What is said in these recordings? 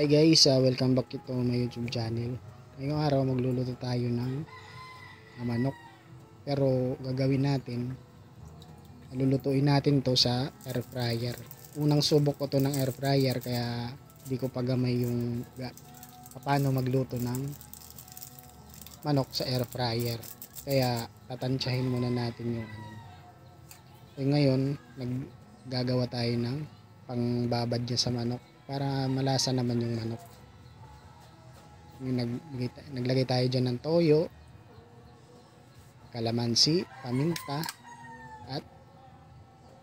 Hi guys, welcome back to my YouTube channel. Ngayong araw magluluto tayo ng manok. Pero gagawin natin, lulutuin natin to sa air fryer. Unang subok ko to ng air fryer kaya di ko pagamay yung paano magluto ng manok sa air fryer. Kaya tatansyahin muna natin yung ngayon, naggagawa tayo ng pangbabad niya sa manok para malasa naman yung manok. Naglagay tayo dyan ng toyo, kalamansi, paminta, at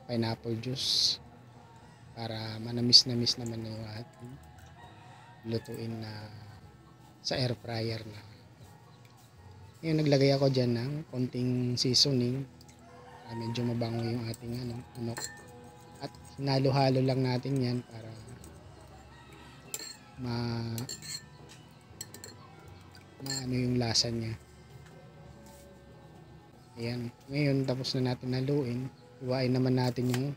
pineapple juice para manamis-namis naman yung ating lutuin na sa air fryer na. Ngayon naglagay ako dyan ng konting seasoning para medyo mabango yung ating manok. At hinalo-halo lang natin yan para ano yung lasa niya. Ayan. Ngayon tapos na natin haluin, iwain naman natin yung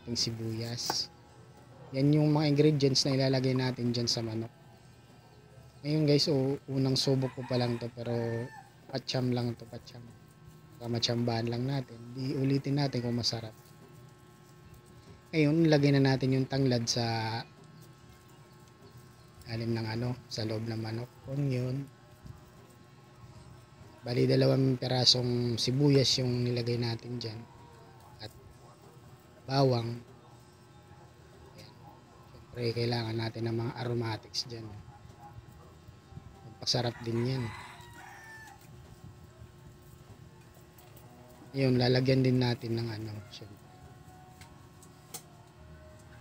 ating sibuyas. Yan yung mga ingredients na ilalagay natin dyan sa manok. Ngayon guys, unang subok ko pa lang to, pero patsyam lang to, patsyam. Para matsyambahan lang natin. Di ulitin natin kung masarap. Ngayon, ilagay na natin yung tanglad sa alim ng sa loob ng manok. Onion. Bali 2 pirasong sibuyas yung nilagay natin dyan. At bawang. Ayan. Siyempre, kailangan natin ng mga aromatics dyan. Magpasarap din yan. Ayun, lalagyan din natin ng siyempre.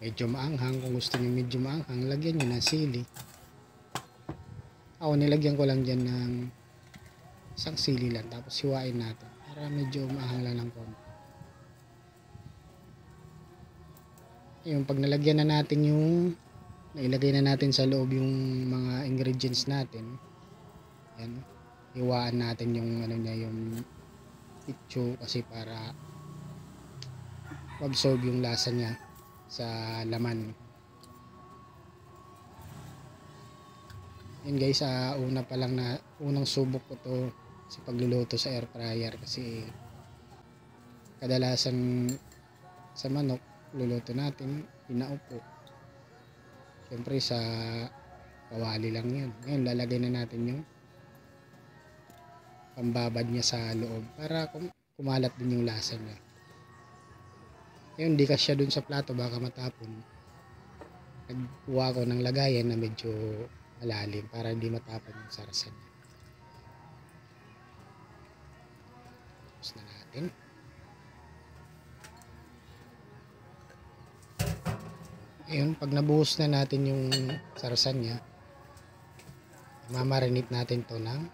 Medyo maanghang. Kung gusto niyo medyo maanghang, lagyan niyo ng sili. Ako nilagyan ko lang dyan ng isang sili lang. Tapos hiwain natin para medyo maanghang lang ng konti. Yung pag nalagyan na natin nailagay na natin sa loob yung mga ingredients natin. Yan. Hiwaan natin yung yung pitcho kasi para absorb yung lasa niya sa laman. Yan guys, unang subok ko to sa pagluluto sa air fryer kasi kadalasan sa manok luluto natin pinaupo. Siyempre sa kawali lang yun. Ngayon lalagay na natin yung pambabad niya sa loob para kumalat din yung lasa niya. Ngayon, di kasya dun sa plato, baka matapon. Nagkuha ko ng lagayan na medyo malalim para hindi matapon yung sarsa niya. Tapos na natin. Ngayon, pag nabuhos na natin yung sarsa niya, mamarinate natin to ng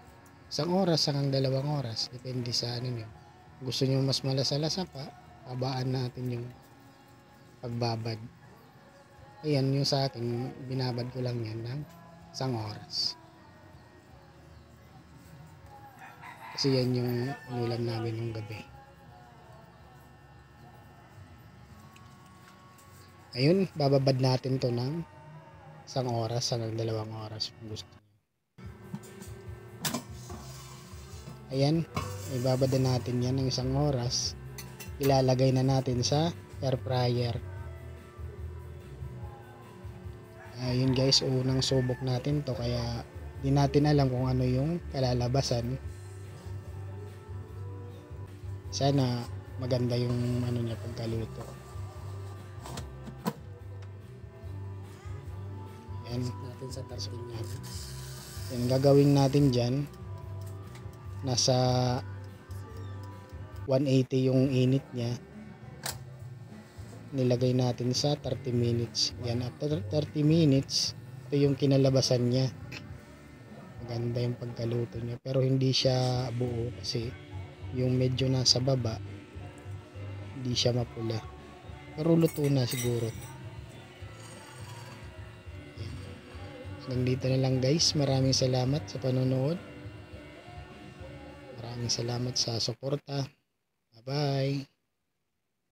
1 oras hanggang 2 oras. Depende sa nyo. Gusto nyo mas malasa-lasa pa, habaan natin yung pagbabad. Ayan, yung sa akin, binabad ko lang yan ng 1 oras. Kasi yan yung ulam namin ng gabi. Ayun, bababad natin to ng 1 oras hanggang 2 oras kung gusto nyo. Ayan, ibabad na natin yan ng 1 oras. Ilalagay na natin sa air fryer. Ayun guys, unang subok natin to kaya di natin alam kung ano yung kalalabasan. Sana maganda yung niya pagkaluto. Ayan natin sa tarsin niya. Yan gagawin natin dyan. Nasa 180 yung init niya. Nilagay natin sa 30 minutes. Yan, after 30 minutes, ito yung kinalabasan niya. Maganda yung pagkaluto niya. Pero hindi siya buo kasi yung medyo nasa baba, hindi siya mapula. Pero luto na siguro. Hanggang dito na lang guys. Maraming salamat sa panonood. Maraming salamat sa suporta. Bye-bye.